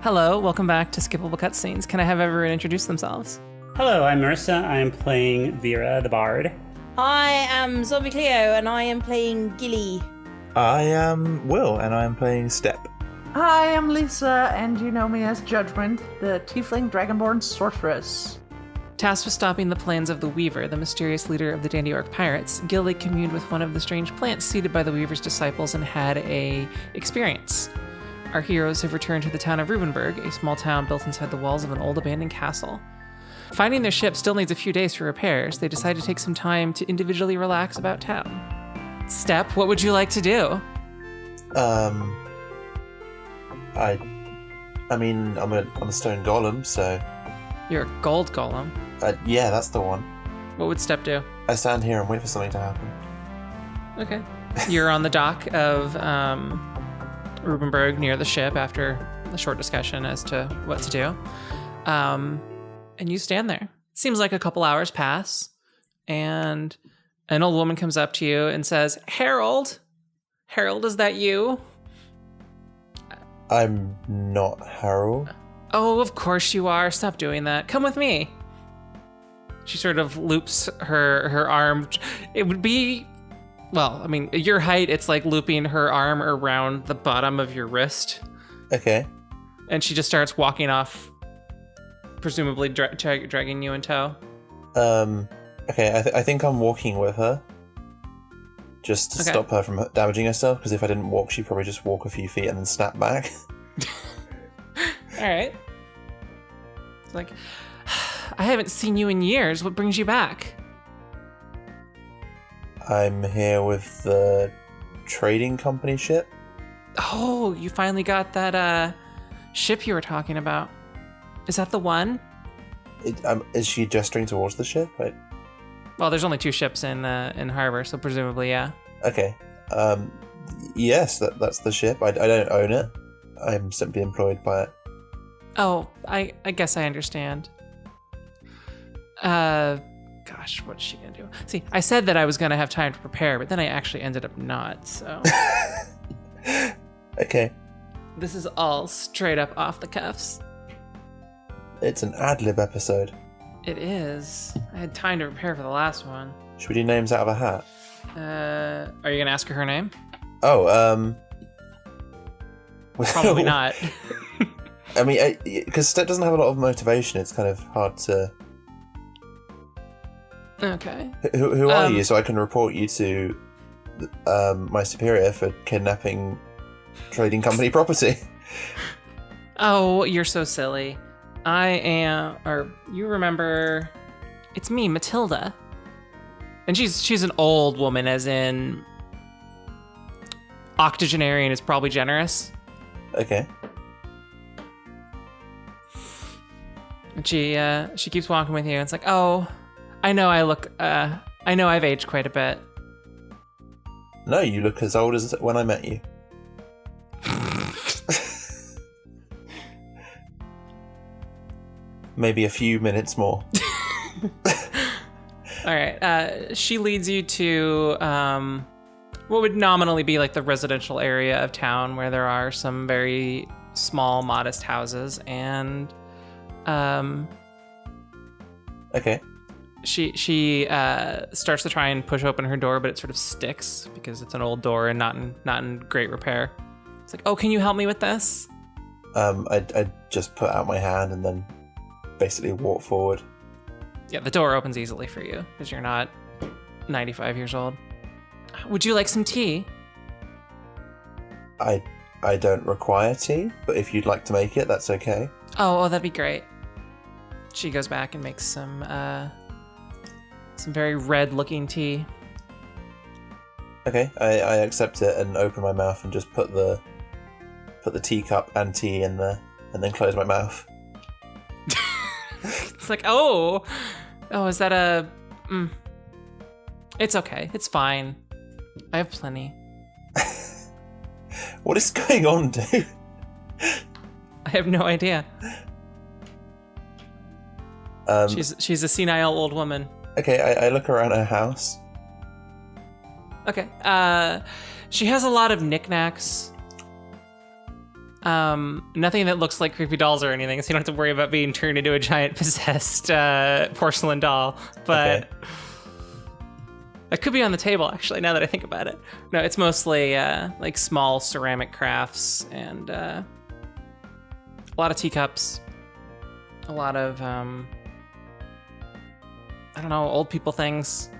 Hello, welcome back to Skippable Cutscenes. Can I have everyone introduce themselves? Hello, I'm Marissa. I am playing Vera the Bard. I am Zombie Cleo, and I am playing Gilly. I am Will, and I am playing Step. Hi, I'm Lisa, and you know me as Judgment, the Tiefling Dragonborn Sorceress. Tasked with stopping the plans of the Weaver, the mysterious leader of the Dandiark Pirates, Gilly communed with one of the strange plants seeded by the Weaver's disciples and had a experience. Our heroes have returned to the town of Rubenberg, a small town built inside the walls of an old abandoned castle. Finding their ship still needs a few days for repairs. They decide to take some time to individually relax about town. Step, what would you like to do? I mean, I'm a stone golem, so You're a gold golem. yeah, that's the one. What would Step do? I stand here and wait for something to happen. Okay. You're on the dock of Rubenberg near the ship after a short discussion as to what to do. And you stand there. Seems like a couple hours pass, and an old woman comes up to you and says, Harold, is that you? I'm not Harold. Oh, of course you are. Stop doing that. Come with me. She sort of loops her arm. It would be, well, I mean, your height, it's like looping her arm around the bottom of your wrist. Okay. And she just starts walking off, presumably dragging you in tow. Okay, I think I'm walking with her. Just to stop her from damaging herself, because if I didn't walk, she'd probably just walk a few feet and then snap back. All right. It's like, I haven't seen you in years. What brings you back? I'm here with the trading company ship. Oh, you finally got that ship you were talking about. Is that the one? Is she gesturing towards the ship? Well, there's only two ships in harbor, so presumably, yeah. Okay. Yes, that's the ship. I don't own it. I'm simply employed by it. Oh, I guess I understand. Gosh, what's she gonna do? See, I said that I was gonna have time to prepare, but then I actually ended up not, so. Okay. This is all straight up off the cuffs. It's an ad-lib episode. It is. I had time to prepare for the last one. Should we do names out of a hat? Are you gonna ask her name? Oh, Probably not. I mean, because Step doesn't have a lot of motivation, it's kind of hard to... Okay. Who are you, so I can report you to my superior for kidnapping trading company property? Oh, you're so silly. I am, or you remember, it's me, Matilda. And she's an old woman, as in octogenarian is probably generous. Okay. And she keeps walking with you, and it's like, oh, I know I've aged quite a bit. No, you look as old as when I met you. Maybe a few minutes more. All right. She leads you to what would nominally be like the residential area of town, where there are some very small, modest houses, and Okay. She starts to try and push open her door, but it sort of sticks because it's an old door and not in great repair. It's like, oh, can you help me with this? I just put out my hand and then basically walk forward. Yeah, the door opens easily for you because you're not 95 years old. Would you like some tea? I don't require tea, but if you'd like to make it, that's okay. Oh, that'd be great. She goes back and makes some very red-looking tea. Okay, I accept it and open my mouth and just put the teacup and tea in there, and then close my mouth. It's like, oh, is that a? It's okay. It's fine. I have plenty. What is going on, dude? I have no idea. She's a senile old woman. Okay, I look around her house. Okay. She has a lot of knickknacks. Nothing that looks like creepy dolls or anything, so you don't have to worry about being turned into a giant possessed porcelain doll. But that could be on the table, actually, now that I think about it. No, it's mostly like small ceramic crafts and a lot of teacups, a lot of, I don't know, old people things.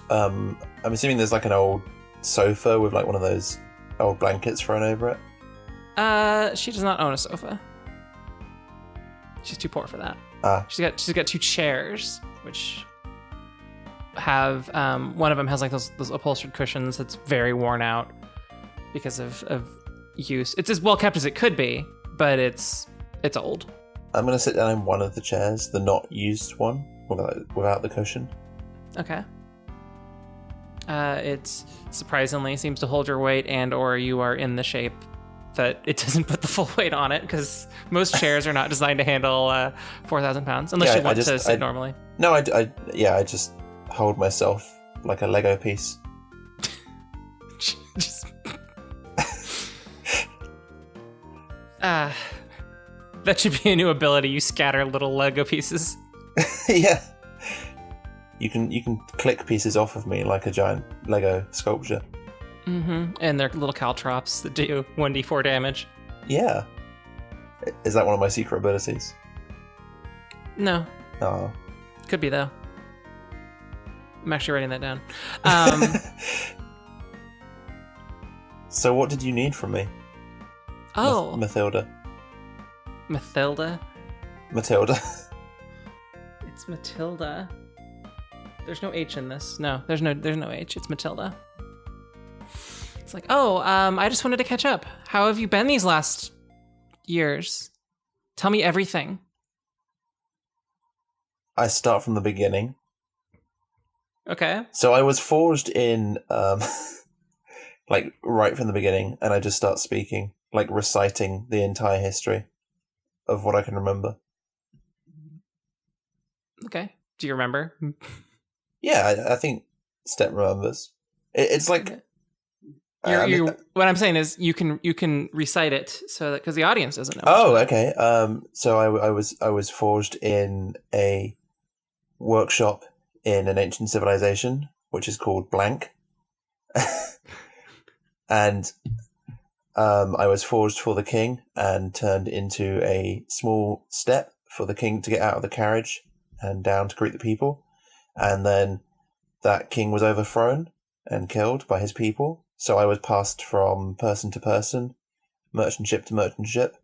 I'm assuming there's like an old sofa with like one of those old blankets thrown over it. She does not own a sofa. She's too poor for that. She's got 2 chairs, which have one of them has like those upholstered cushions that's very worn out because of use. It's as well kept as it could be, but it's old. I'm gonna sit down in one of the chairs, the not used one, without the cushion. Okay. It surprisingly seems to hold your weight, and or you are in the shape that it doesn't put the full weight on it, because most chairs are not designed to handle 4,000 pounds, unless you want to sit normally. No, I just hold myself like a Lego piece. Just... that should be a new ability. You scatter little Lego pieces. Yeah. You can click pieces off of me like a giant Lego sculpture. Mm-hmm. And they're little caltrops that do 1d4 damage. Yeah. Is that one of my secret abilities? No. Oh. Could be, though. I'm actually writing that down. So what did you need from me? Oh. Mathilda. Mathilda? Matilda. It's Matilda. There's no H in this. No, there's no H. It's Matilda. It's like, I just wanted to catch up. How have you been these last years? Tell me everything. I start from the beginning. Okay. So I was forged in, like, right from the beginning, and I just start speaking, like, reciting the entire history of what I can remember. Okay. Do you remember? Yeah, I think Step remembers. It's like... Okay. What I'm saying is you can recite it so that because the audience doesn't know. Oh, okay. So I was forged in a workshop in an ancient civilization, which is called Blank, and I was forged for the king and turned into a small step for the king to get out of the carriage and down to greet the people, and then that king was overthrown and killed by his people. So I was passed from person to person, merchant ship to merchant ship.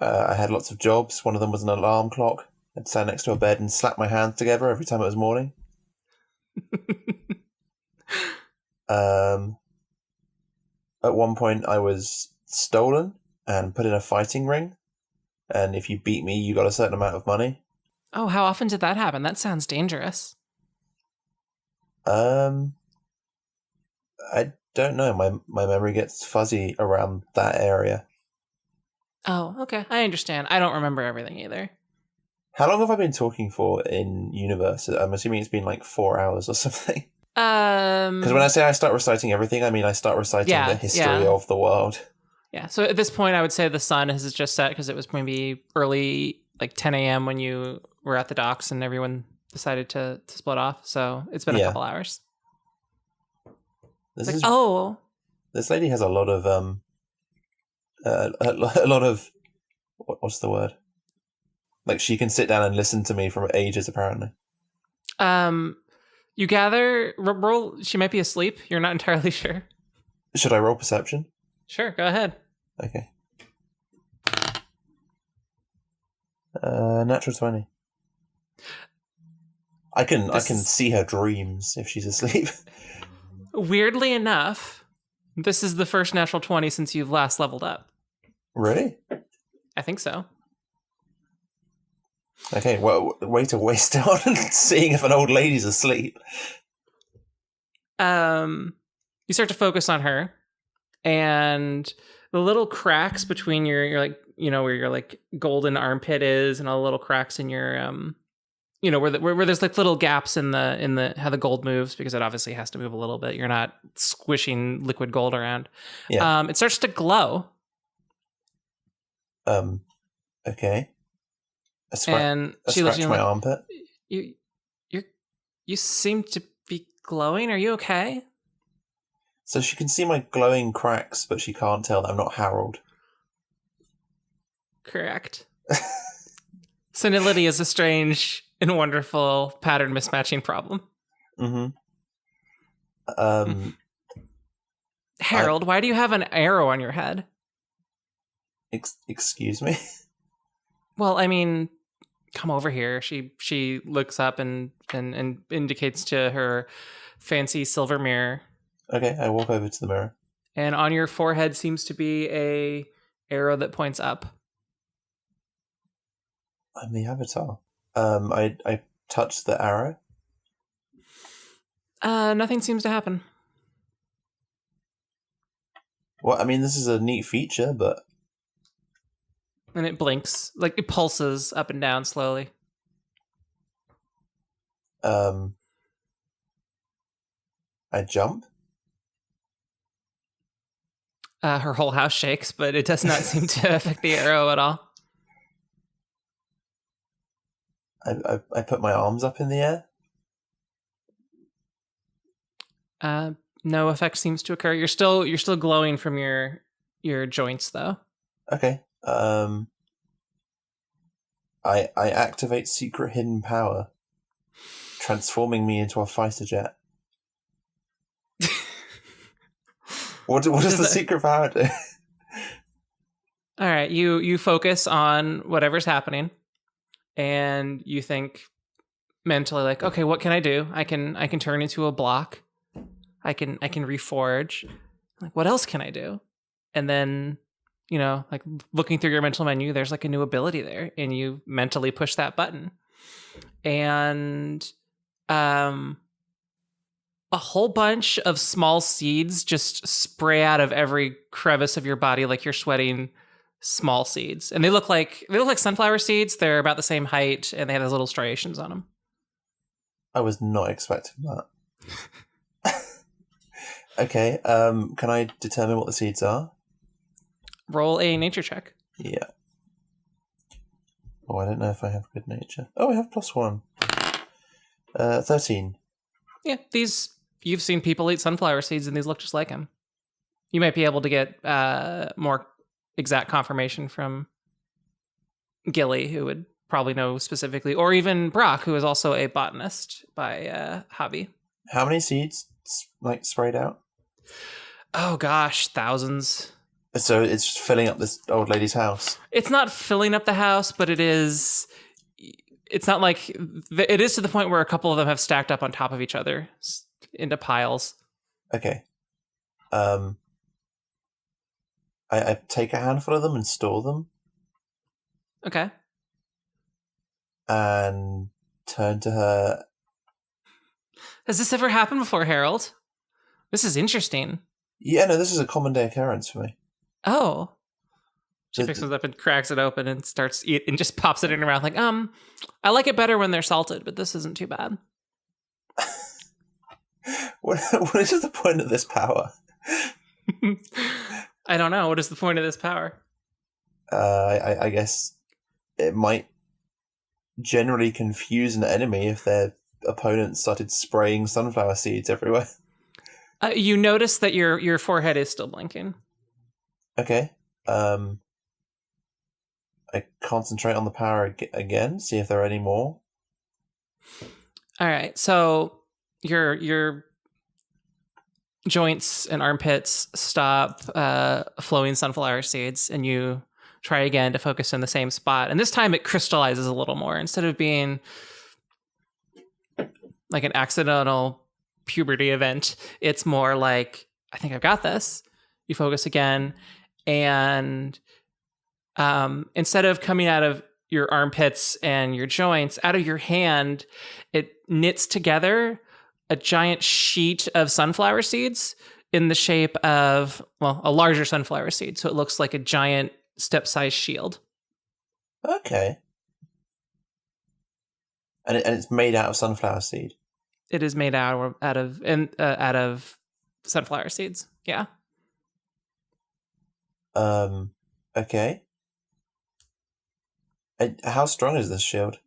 I had lots of jobs. One of them was an alarm clock. I'd stand next to a bed and slap my hands together every time it was morning. At one point, I was stolen and put in a fighting ring. And if you beat me, you got a certain amount of money. Oh, how often did that happen? That sounds dangerous. I don't know. My memory gets fuzzy around that area. Oh, okay. I understand. I don't remember everything either. How long have I been talking for in universe? I'm assuming it's been like 4 hours or something. Because when I say I start reciting everything, I mean I start reciting the history of the world. Yeah. So at this point, I would say the sun has just set because it was maybe early, like 10 a.m. when you were at the docks and everyone decided to split off. So it's been a couple hours. This lady has a lot of a lot of what's the word? Like she can sit down and listen to me for ages, apparently. You gather roll. She might be asleep. You're not entirely sure. Should I roll perception? Sure, go ahead. Okay. Natural 20. I can see her dreams if she's asleep. Weirdly enough, this is the first natural 20 since you've last leveled up. Really? I think so. Okay, well, way to waste it on seeing if an old lady's asleep. You start to focus on her, and the little cracks between your like, you know, where your like golden armpit is, and all the little cracks in your you know, where there's like little gaps in the how the gold moves, because it obviously has to move a little bit. You're not squishing liquid gold around. Yeah. It starts to glow, Okay. And I she looks scratch at you my like, armpit. you seem to be glowing. Are you okay? So she can see my glowing cracks, but she can't tell that I'm not Harold. Correct. Senility is a strange and wonderful pattern mismatching problem. Mm-hmm. Harold, why do you have an arrow on your head? Excuse me? Well, I mean, come over here. She looks up and indicates to her fancy silver mirror. Okay, I walk over to the mirror. And on your forehead seems to be a arrow that points up. I'm the avatar. I touch the arrow. Nothing seems to happen. Well, I mean, this is a neat feature, but... And it blinks. Like, it pulses up and down slowly. I jump. Her whole house shakes, but it does not seem to affect the arrow at all. I put my arms up in the air. No effect seems to occur. You're still glowing from your joints, though. Okay. I activate secret hidden power, transforming me into a fighter jet. What does the secret power do? All right, you focus on whatever's happening, and you think mentally like, okay, what can I do? I can turn into a block. I can reforge. Like, what else can I do? And then, like looking through your mental menu, there's like a new ability there, and you mentally push that button, and a whole bunch of small seeds just spray out of every crevice of your body, like you're sweating small seeds, and they look like sunflower seeds. They're about the same height, and they have those little striations on them. I was not expecting that. Okay. Can I determine what the seeds are? Roll a nature check. Yeah. Oh, I don't know if I have good nature. Oh, I have +1. 13. Yeah, you've seen people eat sunflower seeds, and these look just like them. You might be able to get more exact confirmation from Gilly, who would probably know specifically, or even Brock, who is also a botanist by hobby. How many seeds sprayed out? Oh gosh, thousands. So it's just filling up this old lady's house. It's not filling up the house, but it is. It's not like it is to the point where a couple of them have stacked up on top of each other into piles. Okay. I take a handful of them and store them. Okay. And turn to her. Has this ever happened before, Harold? This is interesting. Yeah, no, this is a common day occurrence for me. Oh. She picks it up and cracks it open and starts eat and just pops it in her mouth like, I like it better when they're salted, but this isn't too bad. What is the point of this power? I don't know. What is the point of this power? I guess it might generally confuse an enemy if their opponent started spraying sunflower seeds everywhere. You notice that your forehead is still blinking. Okay. I concentrate on the power again, see if there are any more. All right. So your joints and armpits stop flowing sunflower seeds, and you try again to focus in the same spot. And this time it crystallizes a little more. Instead of being like an accidental puberty event, it's more like, I think I've got this. You focus again, and instead of coming out of your armpits and your joints, out of your hand, it knits together a giant sheet of sunflower seeds in the shape of, a larger sunflower seed. So it looks like a giant step-sized shield. Okay. And it's made out of sunflower seed. It is made out of sunflower seeds. Yeah. Okay. How strong is this shield?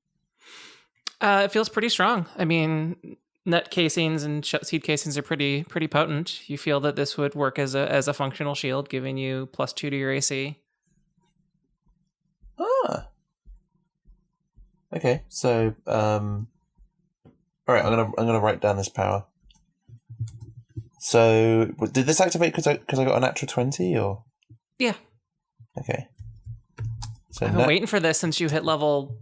It feels pretty strong. I mean, nut casings and seed casings are pretty potent. You feel that this would work as a functional shield, giving you +2 to your AC. Ah. Okay, so all right, I'm gonna write down this power. So did this activate because I got a natural 20 or? Yeah. Okay. So I've been waiting for this since you hit level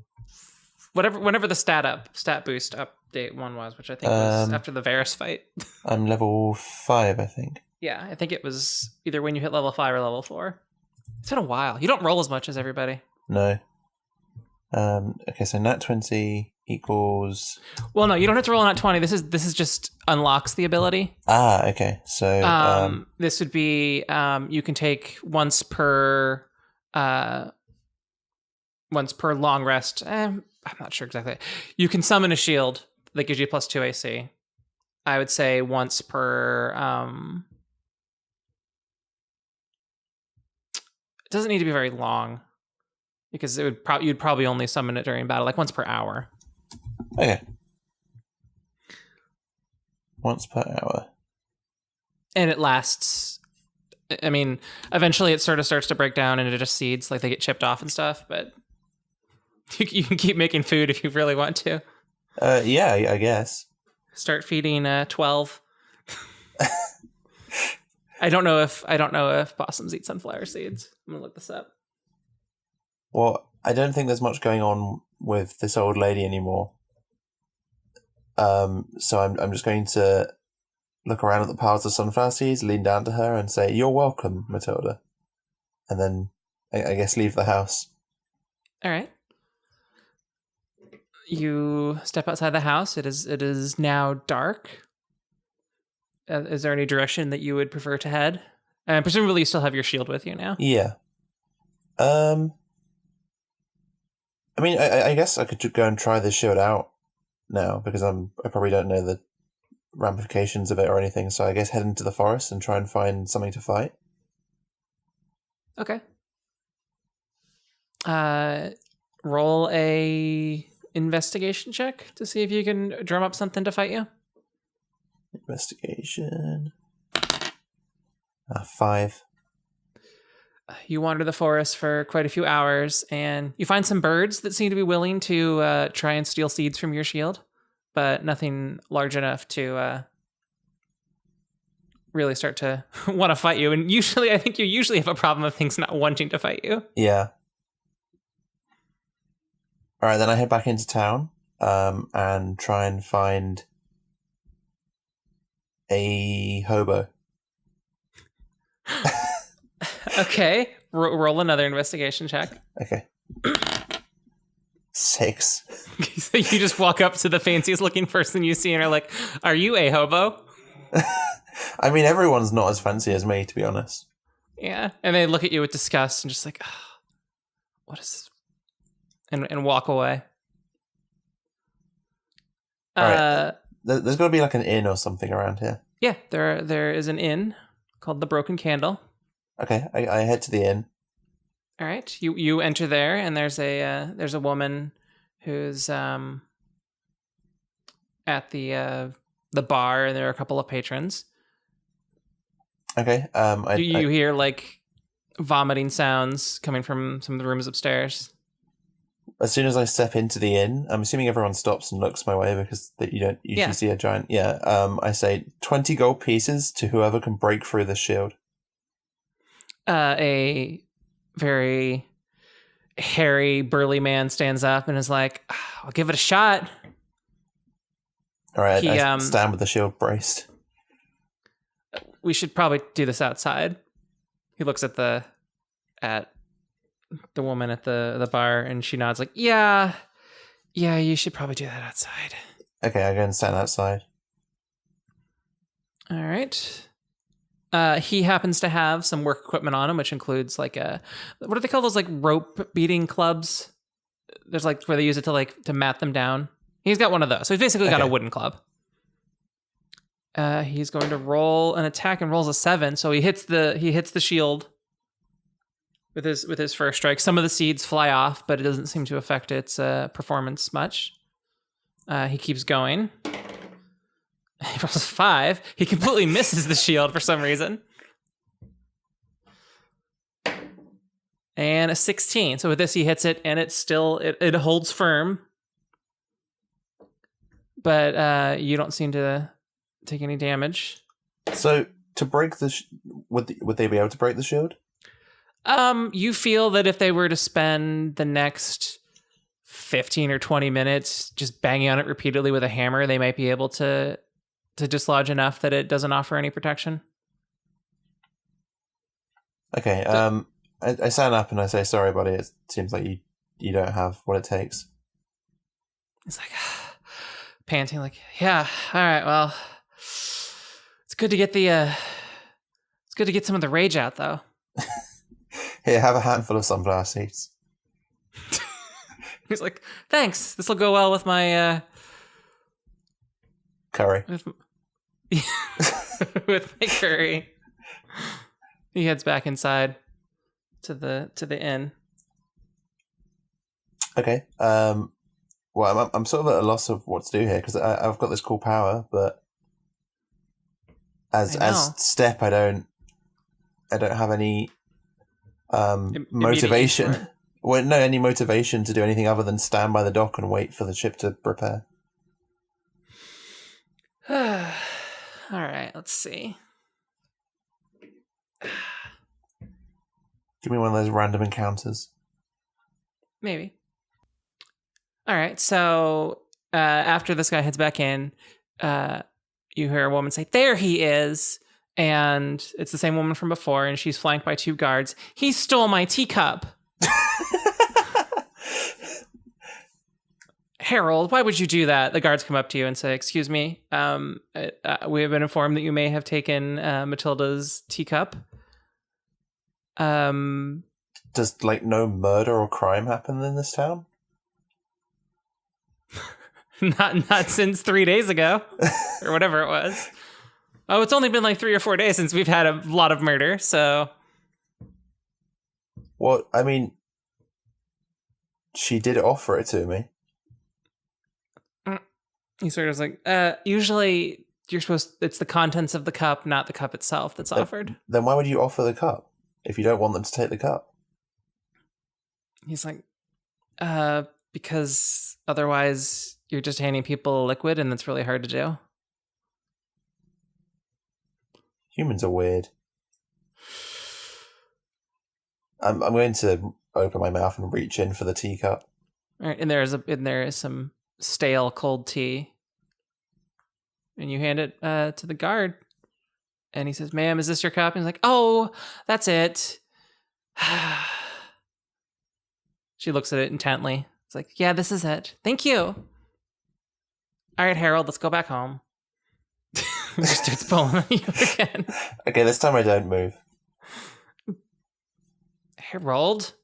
whenever the stat boost update one was, which I think was after the Varus fight. I'm level 5, I think. Yeah, I think it was either when you hit level 5 or level 4. It's been a while. You don't roll as much as everybody. No. Okay, so nat 20 equals. Well, no, you don't have to roll a nat 20. This is just unlocks the ability. Ah, okay. So this would be you can take once per long rest. I'm not sure exactly. You can summon a shield that gives you +2 AC. I would say once per. It doesn't need to be very long, because it would you'd probably only summon it during battle, like once per hour. Okay. Once per hour. And it lasts. I mean, eventually it sort of starts to break down into just seeds, like they get chipped off and stuff, but you can keep making food if you really want to. Yeah, I guess. Start feeding 12. I don't know if possums eat sunflower seeds. I'm gonna look this up. Well, I don't think there's much going on with this old lady anymore. So I'm just going to look around at the piles of sunflower seeds, lean down to her, and say, "You're welcome, Matilda," and then I guess leave the house. All right. You step outside the house. It is now dark. Is there any direction that you would prefer to head? And presumably you still have your shield with you now. Yeah. I mean, I guess I could go and try this shield out now, because I probably don't know the ramifications of it or anything. So I guess head into the forest and try and find something to fight. Okay. Roll a investigation check to see if you can drum up something to fight you. Investigation. 5. You wander the forest for quite a few hours, and you find some birds that seem to be willing to try and steal seeds from your shield, but nothing large enough to really start to want to fight you. And I think you usually have a problem of things not wanting to fight you. Yeah. All right, then I head back into town and try and find a hobo. Okay, roll another investigation check. Okay. 6. So you just walk up to the fanciest looking person you see and are like, "Are you a hobo?" I mean, everyone's not as fancy as me, to be honest. Yeah, and they look at you with disgust and just like, oh, "What is this?" And walk away. All right. There's got to be like an inn or something around here. Yeah, there is an inn called the Broken Candle. Okay, I head to the inn. All right, you enter there, and there's a woman who's at the bar, and there are a couple of patrons. Okay. You hear like vomiting sounds coming from some of the rooms upstairs. As soon as I step into the inn, I'm assuming everyone stops and looks my way, because you don't usually see a giant. Yeah. I say 20 gold pieces to whoever can break through the shield. A very hairy, burly man stands up and is like, "I'll give it a shot." All right, I stand with the shield braced. We should probably do this outside. He looks at the woman at the bar, and she nods like, yeah, you should probably do that outside. Okay, I go and stand outside. All right. He happens to have some work equipment on him, which includes like what do they call those, like rope beating clubs? There's like where they use it to mat them down. He's got one of those. So he's basically got a wooden club. He's going to roll an attack and rolls a 7. So he hits the shield with his first strike. Some of the seeds fly off, but it doesn't seem to affect its performance much. He keeps going. He rolls a 5. He completely misses the shield for some reason. And a 16. So with this, he hits it, and it's still it holds firm. But you don't seem to take any damage. So to break would they be able to break the shield? You feel that if they were to spend the next 15 or 20 minutes just banging on it repeatedly with a hammer, they might be able to dislodge enough that it doesn't offer any protection. Okay. I stand up and I say, "Sorry, buddy. It seems like you don't have what it takes." He's like panting, like, "Yeah, all right. Well, it's good to get some of the rage out, though." Here, have a handful of sunflower seeds. He's like, "Thanks. This will go well with my Curry. with my curry." He heads back inside to the inn. Okay. Well, I'm sort of at a loss of what to do here because I've got this cool power, but as step, I don't have any motivation. Well, no, any motivation to do anything other than stand by the dock and wait for the ship to repair. All right, let's see. Give me one of those random encounters. Maybe. All right, so after this guy heads back in, you hear a woman say, "There he is." And it's the same woman from before, and she's flanked by 2 guards. "He stole my teacup." "Harold, why would you do that?" The guards come up to you and say, "Excuse me, we have been informed that you may have taken Matilda's teacup." Does no murder or crime happen in this town? Not since 3 days ago, or whatever it was. Oh, it's only been 3 or 4 days since we've had a lot of murder, so... Well, I mean, she did offer it to me. He sort of was like, usually it's the contents of the cup, not the cup itself that's offered. Then why would you offer the cup if you don't want them to take the cup? He's like, because otherwise you're just handing people a liquid and it's really hard to do. Humans are weird. I'm going to open my mouth and reach in for the teacup. All right, and there is some stale cold tea, and you hand it to the guard, and he says, "Ma'am, is this your cup?" And he's like, "Oh, that's it." She looks at it intently. It's like, "Yeah, this is it. Thank you. All right, Harold, let's go back home." Just starts pulling on you again. Okay, this time I don't move. Harold?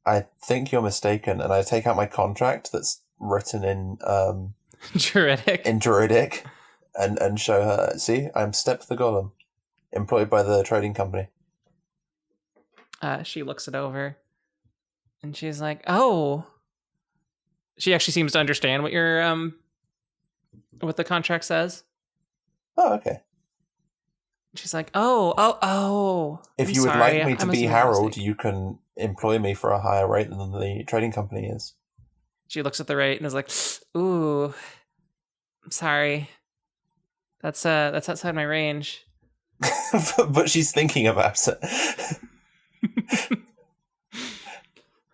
I think you're mistaken, and I take out my contract that's written in Druidic. In Druidic, and show her. See, I'm Step the Golem, employed by the trading company. She looks it over, and she's like, "Oh." She actually seems to understand what your what the contract says. Oh, okay. She's like, oh. If you would like me to be Harold, you can employ me for a higher rate than the trading company is. She looks at the rate and is like, "Ooh, I'm sorry. That's outside my range." But she's thinking about it.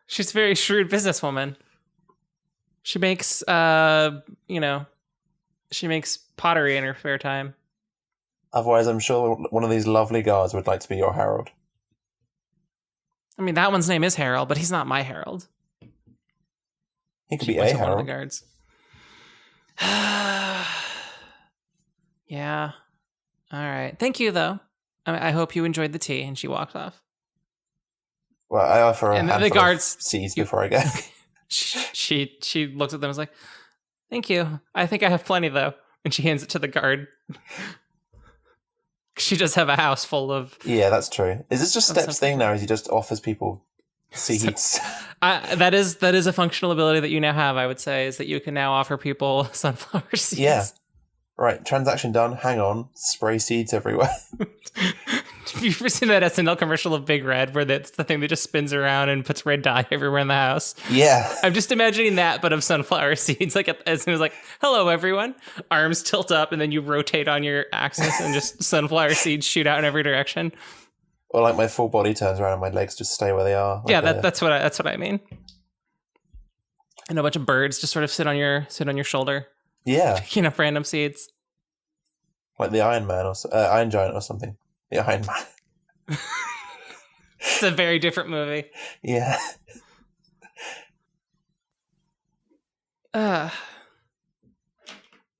She's a very shrewd businesswoman. She makes, she makes pottery in her spare time. Otherwise, I'm sure one of these lovely guards would like to be your Harold. I mean, that one's name is Harold, but he's not my Harold. He could be a Harold. One of the guards. Yeah. All right. Thank you, though. I hope you enjoyed the tea. And she walks off. Well, I offer a handful the guards of seeds before I go. She looks at them and is like, "Thank you. I think I have plenty, though." And she hands it to the guard. She does have a house full of. Yeah, that's true. Is this just Step's something. thing now? Is he just offers people seeds? That is a functional ability that you now have. I would say is that you can now offer people sunflower seeds. Yeah. Right, transaction done. Hang on. Spray seeds everywhere. Have you ever seen that SNL commercial of Big Red where that's the thing that just spins around and puts red dye everywhere in the house? Yeah. I'm just imagining that, but of sunflower seeds. Like as soon as hello everyone, arms tilt up, and then you rotate on your axis, and just sunflower seeds shoot out in every direction. Or like my full body turns around and my legs just stay where they are. Like Yeah, that's what I mean. And a bunch of birds just sort of sit on your shoulder, Yeah. picking up random seeds. Like the Iron Man or Iron Giant or something. The Iron Man. It's a very different movie. Yeah. All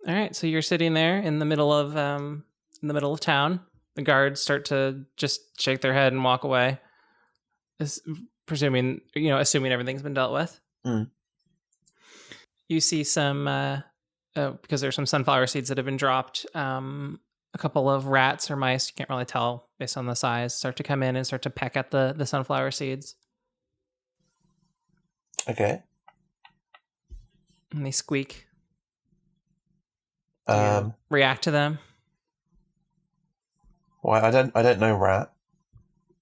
right, so you're sitting there in the middle of town. The guards start to just shake their head and walk away, assuming everything's been dealt with. Mm. You see some because there's some sunflower seeds that have been dropped. A couple of rats or mice, you can't really tell based on the size, start to come in and start to peck at the sunflower seeds. Okay. And they squeak. React to them. Why? I don't know rat.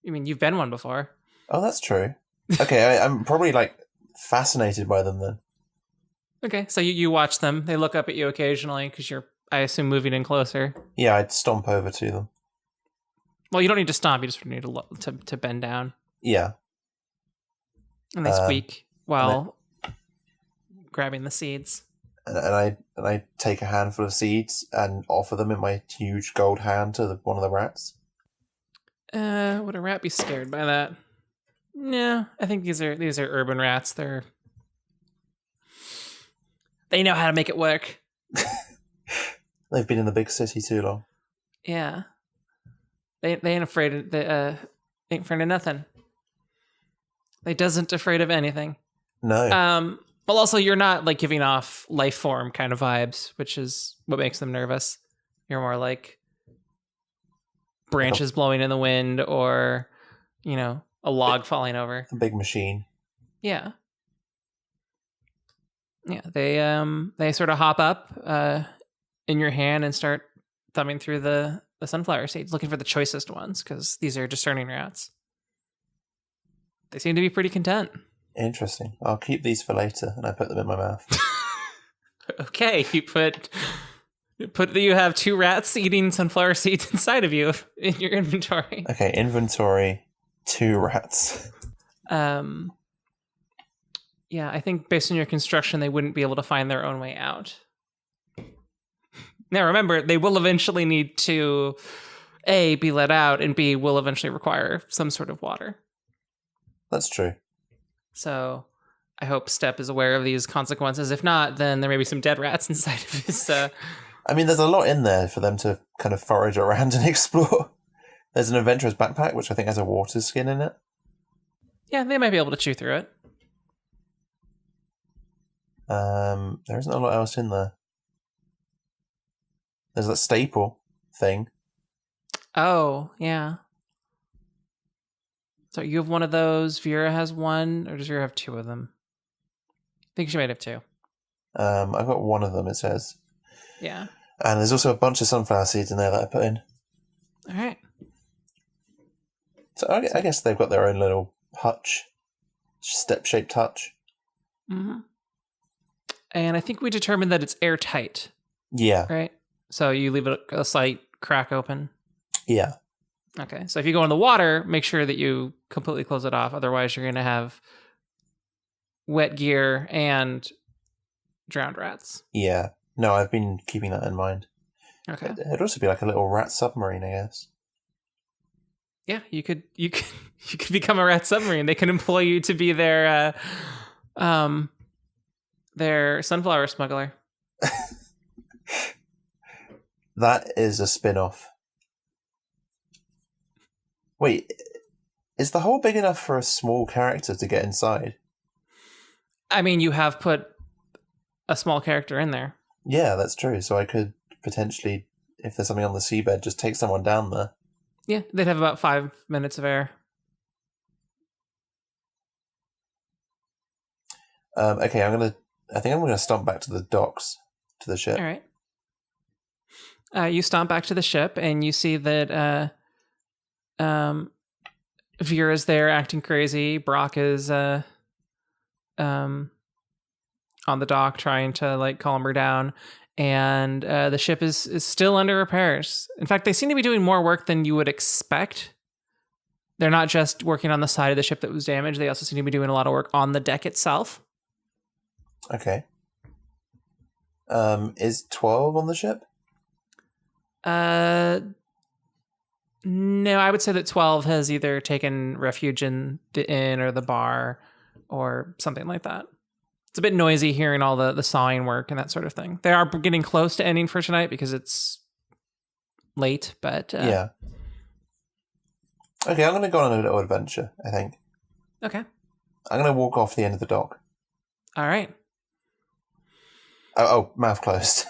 I mean, you've been one before. Oh, that's true. Okay, I'm probably fascinated by them then. Okay, so you watch them. They look up at you occasionally because you're, I assume, moving in closer. Yeah, I'd stomp over to them. Well, you don't need to stomp. You just need to bend down. Yeah. And they squeak while grabbing the seeds. And I take a handful of seeds and offer them in my huge gold hand to one of the rats. Would a rat be scared by that? No, I think these are urban rats. They know how to make it work. They've been in the big city too long. Yeah, they ain't afraid of nothing. They doesn't afraid of anything. No. Well, also you're not giving off life form kind of vibes, which is what makes them nervous. You're more like branches blowing in the wind, or a log falling over. A big machine. Yeah. Yeah, they sort of hop up in your hand and start thumbing through the sunflower seeds, looking for the choicest ones, because these are discerning rats. They seem to be pretty content. Interesting. I'll keep these for later, and I put them in my mouth. Okay, you have 2 rats eating sunflower seeds inside of you in your inventory. Okay, inventory, 2 rats. Yeah, I think based on your construction, they wouldn't be able to find their own way out. Now, remember, they will eventually need to, A, be let out, and B, will eventually require some sort of water. That's true. So I hope Step is aware of these consequences. If not, then there may be some dead rats inside of his... I mean, there's a lot in there for them to kind of forage around and explore. There's an adventurer's backpack, which I think has a water skin in it. Yeah, they might be able to chew through it. There isn't a lot else in there. There's that staple thing. Oh, yeah. So you have one of those, Vera has one, or does Vera have 2 of them? I think she might have 2. I've got one of them, it says. Yeah. And there's also a bunch of sunflower seeds in there that I put in. All right. So I guess they've got their own little hutch. Step-shaped hutch. Mm-hmm. And I think we determined that it's airtight. Yeah. Right? So you leave it a slight crack open. Yeah. Okay. So if you go in the water, make sure that you completely close it off. Otherwise, you're going to have wet gear and drowned rats. Yeah. No, I've been keeping that in mind. Okay. It'd also be like a little rat submarine, I guess. Yeah, you could become a rat submarine. They can employ you to be their sunflower smuggler. That is a spin-off. Wait, is the hole big enough for a small character to get inside? I mean, you have put a small character in there. Yeah, that's true. So I could potentially if there's something on the seabed, just take someone down there. Yeah, they'd have about 5 minutes of air. Okay, I think I'm gonna stomp back to the docks, to the ship. All right. You stomp back to the ship, and you see that Vera's there acting crazy. Brock is on the dock trying to like calm her down, and the ship is still under repairs. In fact, they seem to be doing more work than you would expect. They're not just working on the side of the ship that was damaged. They also seem to be doing a lot of work on the deck itself. Okay. Is 12 on the ship? No, I would say that 12 has either taken refuge in the inn or the bar or something like that. It's a bit noisy hearing all the sawing work and that sort of thing. They are getting close to ending for tonight because it's late, but... Yeah. Okay, I'm going to go on a little adventure, I think. Okay. I'm going to walk off the end of the dock. All right. Oh, mouth closed.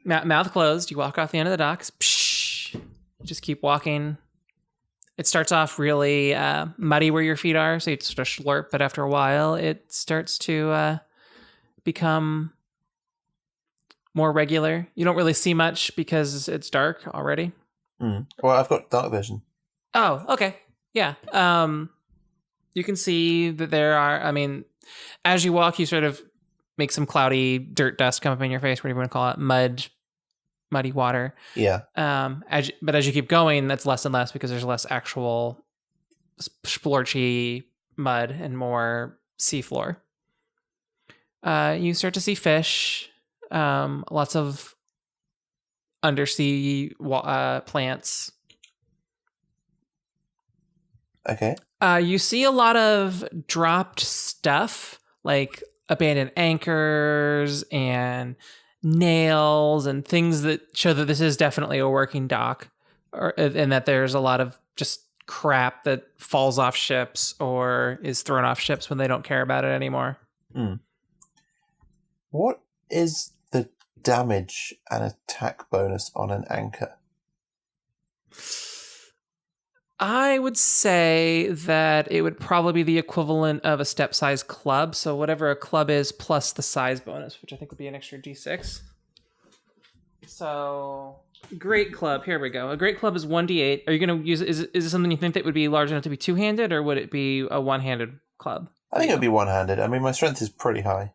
Mouth closed. You walk off the end of the docks. Psh, just keep walking. It starts off really muddy where your feet are, so you sort of slurp, but after a while, it starts to become more regular. You don't really see much because it's dark already. Well, I've got dark vision. Oh, okay. Yeah. You can see that there are, as you walk, you sort of make some cloudy dirt dust come up in your face, whatever you want to call it, muddy water. Yeah. But as you keep going, that's less and less because there's less actual splorchy mud and more seafloor. You start to see fish, lots of undersea plants. Okay. You see a lot of dropped stuff, like abandoned anchors and nails and things that show that this is definitely a working dock, and that there's a lot of just crap that falls off ships or is thrown off ships when they don't care about it anymore. What is the damage and attack bonus on an anchor? I would say that it would probably be the equivalent of a step-size club. So whatever a club is plus the size bonus, which I think would be an extra d6. So great club. Here we go. A great club is 1d8. Are you going to use it? Is it something you think that would be large enough to be two-handed, or would it be a one-handed club? I think it would be one-handed. I mean, my strength is pretty high.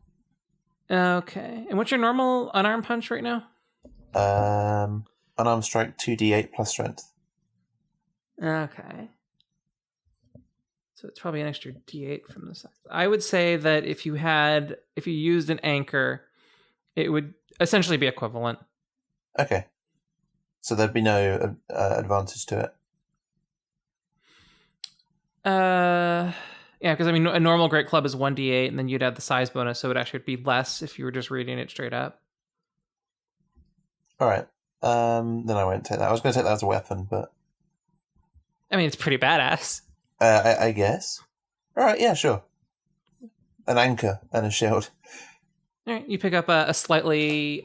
Okay. And what's your normal unarmed punch right now? Unarmed strike 2d8 plus strength. Okay. So it's probably an extra d8 from the size. I would say that if you used an anchor, it would essentially be equivalent. Okay. So there'd be no advantage to it. Yeah, because a normal great club is 1d8, and then you'd add the size bonus, so it actually would be less if you were just reading it straight up. All right. Then I won't take that. I was going to take that as a weapon, but It's pretty badass. I guess. All right. Yeah. Sure. An anchor and a shield. All right, you pick up a slightly,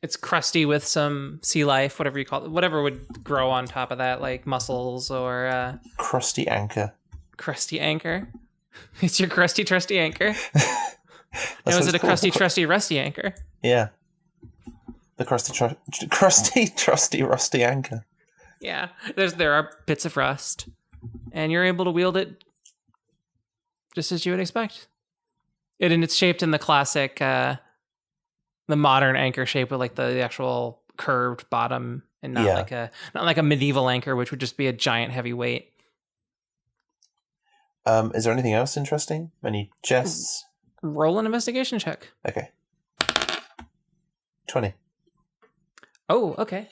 it's crusty with some sea life, whatever you call it, whatever would grow on top of that, like mussels or crusty anchor. Crusty anchor. It's your crusty trusty anchor. Now, is it a crusty trusty rusty anchor? Yeah. The crusty trusty rusty anchor. Yeah, there are bits of rust, and you're able to wield it just as you would expect. And it's shaped in the classic, the modern anchor shape with like the actual curved bottom, and not like a medieval anchor, which would just be a giant heavy weight. Is there anything else interesting? Any chests? Roll an investigation check. Okay. 20. Oh, okay.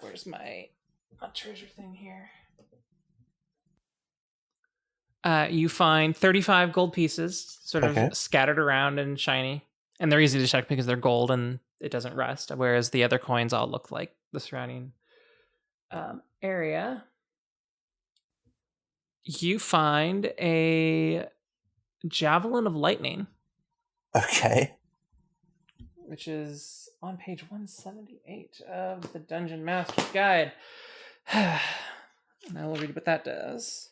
Where's my treasure thing here? You find 35 gold pieces sort of scattered around and shiny. And they're easy to check because they're gold and it doesn't rust. Whereas the other coins all look like the surrounding area. You find a javelin of lightning. Okay. Which is on page 178 of the Dungeon Master's Guide. Now we'll read what that does.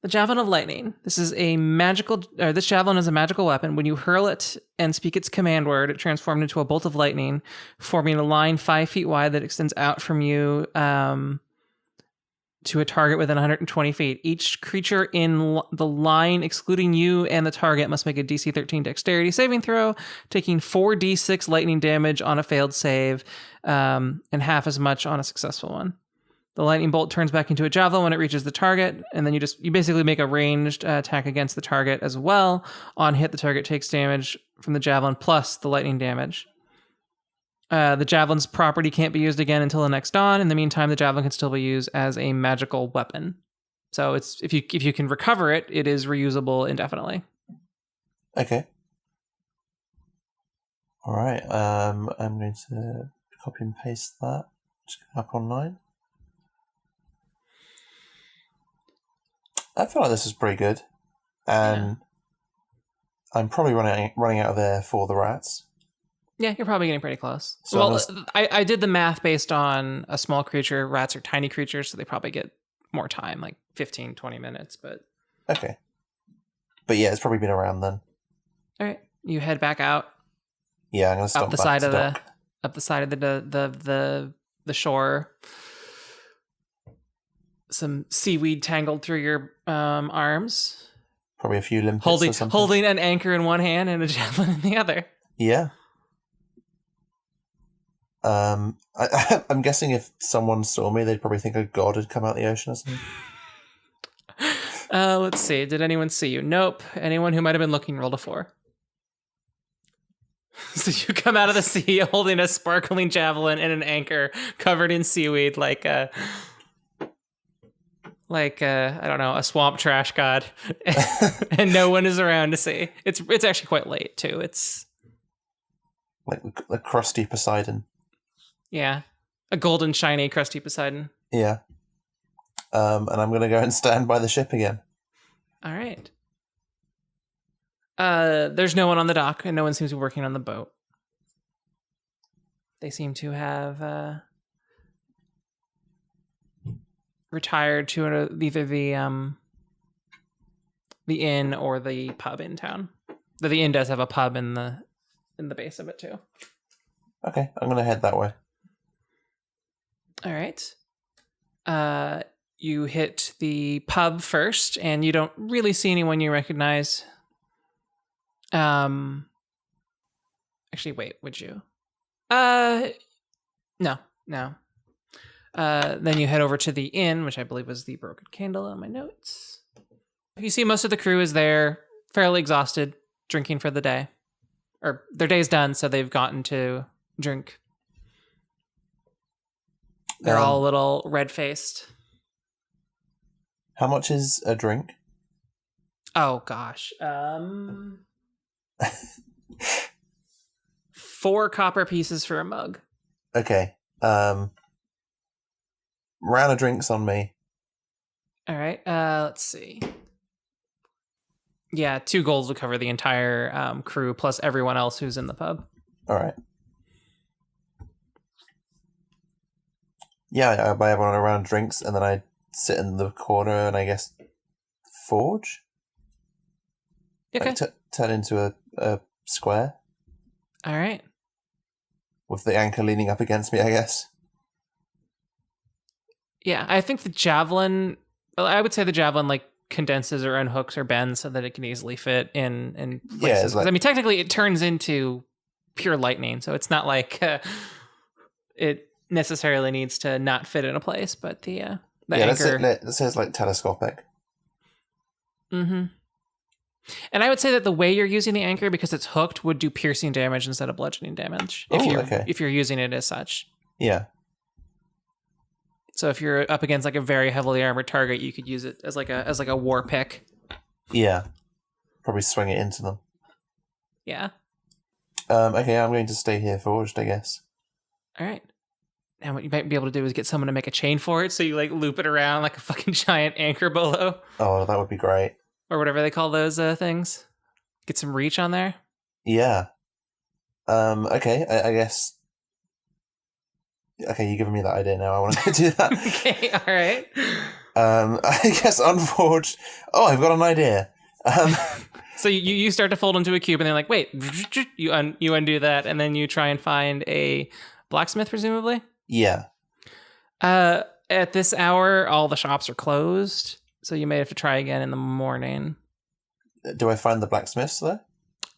The Javelin of Lightning. This javelin is a magical weapon. When you hurl it and speak its command word, it transforms into a bolt of lightning, forming a line 5 feet wide that extends out from you to a target within 120 feet. Each creature in the line, excluding you and the target, must make a DC 13 dexterity saving throw, taking 4d6 lightning damage on a failed save, and half as much on a successful one. The lightning bolt turns back into a javelin when it reaches the target, and then you basically make a ranged attack against the target as well. On hit, the target takes damage from the javelin plus the lightning damage. The javelin's property can't be used again until the next dawn. In the meantime, the javelin can still be used as a magical weapon. So it's if you can recover it, it is reusable indefinitely. Okay. All right. I'm going to copy and paste that. Just get up online. I feel like this is pretty good, and I'm probably running out of air for the rats. Yeah, you're probably getting pretty close. So well, I did the math based on a small creature. Rats are tiny creatures, so they probably get more time, like 15, 20 minutes. But okay, but yeah, it's probably been around then. All right, you head back out. Yeah, I'm gonna stop up the back side to of dock. Up the side of the shore. Some seaweed tangled through your arms. Probably a few limpets or something. Holding an anchor in one hand and a javelin in the other. Yeah. I'm guessing if someone saw me, they'd probably think a god had come out the ocean or something. Let's see. Did anyone see you? Nope. Anyone who might have been looking rolled a 4. So you come out of the sea holding a sparkling javelin and an anchor covered in seaweed like I don't know, a swamp trash god. And no one is around to see. It's actually quite late too. It's like the crusty Poseidon. Yeah. A golden shiny crusty Poseidon. Yeah. And I'm gonna go and stand by the ship again. All right. There's no one on the dock, and no one seems to be working on the boat. They seem to have retired to either the inn or the pub in town. But the inn does have a pub in the base of it too. Okay, I'm gonna head that way. All right. You hit the pub first, and you don't really see anyone you recognize. Actually, wait, would you? No. Then you head over to the inn, which I believe was the Broken Candle on my notes. You see most of the crew is there, fairly exhausted, drinking for the day. Or their day's done, so they've gotten to drink. They're all a little red-faced. How much is a drink? Oh, gosh. 4 copper pieces for a mug. Okay. Round of drinks on me. All right. Let's see. Yeah, 2 golds will cover the entire crew plus everyone else who's in the pub. All right. Yeah, I buy everyone a round of drinks, and then I sit in the corner and I guess forge. Okay. Like turn into a square. All right. With the anchor leaning up against me, I guess. Yeah, I think the javelin. I would say the javelin like condenses or unhooks or bends so that it can easily fit in places. Yeah, I mean, technically, it turns into pure lightning, so it's not like it necessarily needs to not fit in a place. But the anchor. It says like telescopic. Mm-hmm. And I would say that the way you're using the anchor, because it's hooked, would do piercing damage instead of bludgeoning damage. If you're using it as such. Yeah. So if you're up against like a very heavily armored target, you could use it as like a war pick. Yeah. Probably swing it into them. Yeah. Okay, I'm going to stay here forged, I guess. All right. And what you might be able to do is get someone to make a chain for it, so you like loop it around like a fucking giant anchor bolo. Oh, that would be great. Or whatever they call those things. Get some reach on there. Yeah. Okay, I guess Okay, you're giving me that idea now. I want to go do that. Okay, all right. I guess unforged. Oh, I've got an idea. So you start to fold into a cube, and they're like, wait, you undo that, and then you try and find a blacksmith, presumably? Yeah. At this hour, all the shops are closed, so you may have to try again in the morning. Do I find the blacksmiths though?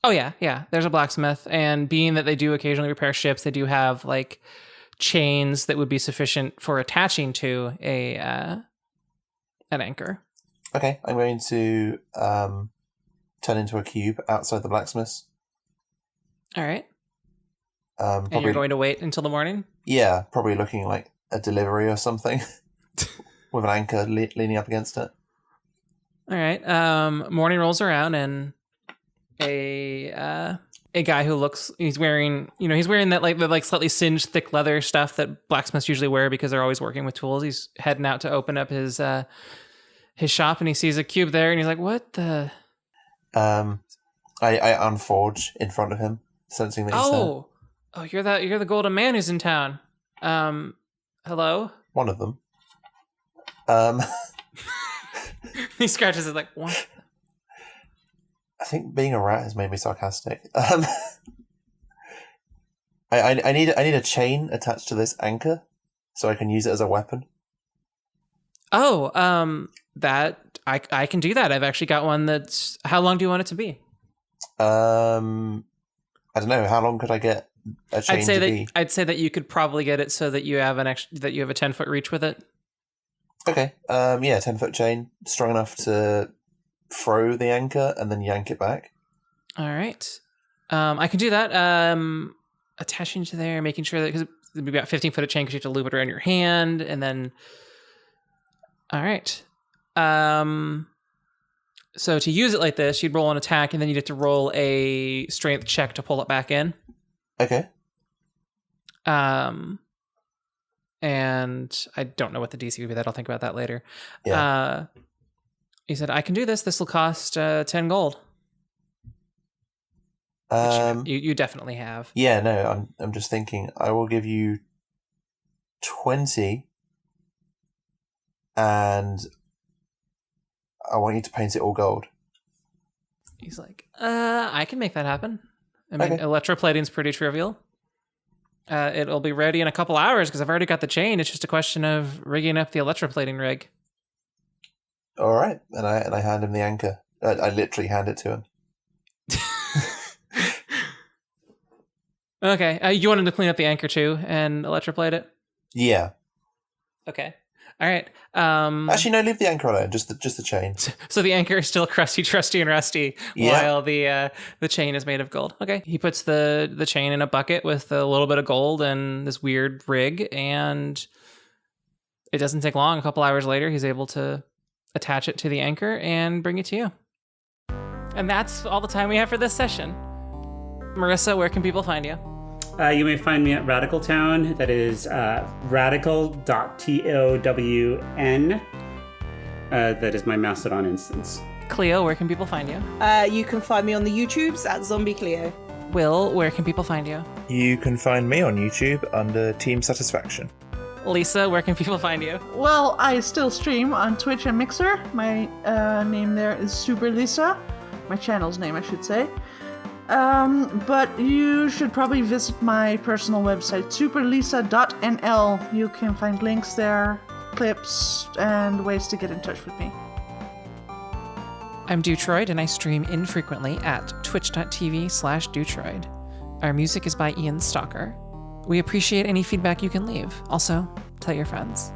Oh, yeah. There's a blacksmith, and being that they do occasionally repair ships, they do have, like, chains that would be sufficient for attaching to an anchor. Okay, I'm going to turn into a cube outside the blacksmith's. All right. Probably, And you're going to wait until the morning? Yeah, probably looking like a delivery or something with an anchor leaning up against it. All right. Morning rolls around, and a guy who he's wearing that the slightly singed thick leather stuff that blacksmiths usually wear because they're always working with tools. He's heading out to open up his shop, and he sees a cube there, and he's like, "What the?" I unforge in front of him, sensing that he's there. Oh, you're the golden man who's in town. Hello? One of them. He scratches his like, what? I think being a rat has made me sarcastic. I need a chain attached to this anchor so I can use it as a weapon. Oh, that I can do that. I've actually got one that's. How long do you want it to be? I don't know. How long could I get a chain to be? I'd say that you could probably get it so that you have a 10-foot reach with it. Okay. 10-foot chain, strong enough to throw the anchor and then yank it back. All right. I can do that. Attaching to there, making sure that, because it'd be about 15 foot of chain because you have to loop it around your hand, and then. All right. So to use it like this, you'd roll an attack, and then you'd have to roll a strength check to pull it back in. Okay. And I don't know what the DC would be. That I'll think about that later. Yeah. He said, "I can do this. This will cost 10 gold." Which you definitely have. Yeah. No. I'm just thinking. I will give you 20, and I want you to paint it all gold. He's like, I can make that happen. I mean, Okay. electroplating's pretty trivial. It'll be ready in a couple hours because I've already got the chain. It's just a question of rigging up the electroplating rig. All right, and I hand him the anchor. I literally hand it to him. Okay. You want him to clean up the anchor too and electroplate it? Yeah. Okay. All right. Actually, no. Leave the anchor alone. Just the chain. So the anchor is still crusty, trusty, and rusty, Yeah. while the chain is made of gold. Okay. He puts the chain in a bucket with a little bit of gold and this weird rig, and it doesn't take long. A couple hours later, he's able to attach it to the anchor and bring it to you. And that's all the time we have for this session. Marissa, where can people find you? You may find me at Radical Town. That is radical.town. That is my Mastodon instance. Cleo, where can people find you? You can find me on the YouTubes at Zombie Cleo. Will, where can people find you? You can find me on YouTube under Team Satisfaction. Lisa, where can people find you? Well, I still stream on Twitch and Mixer. My name there is Super Lisa. My channel's name, I should say. But you should probably visit my personal website, superlisa.nl. You can find links there, clips, and ways to get in touch with me. I'm dewtroid, and I stream infrequently at twitch.tv/dewtroid. Our music is by Ian Stalker. We appreciate any feedback you can leave. Also, tell your friends.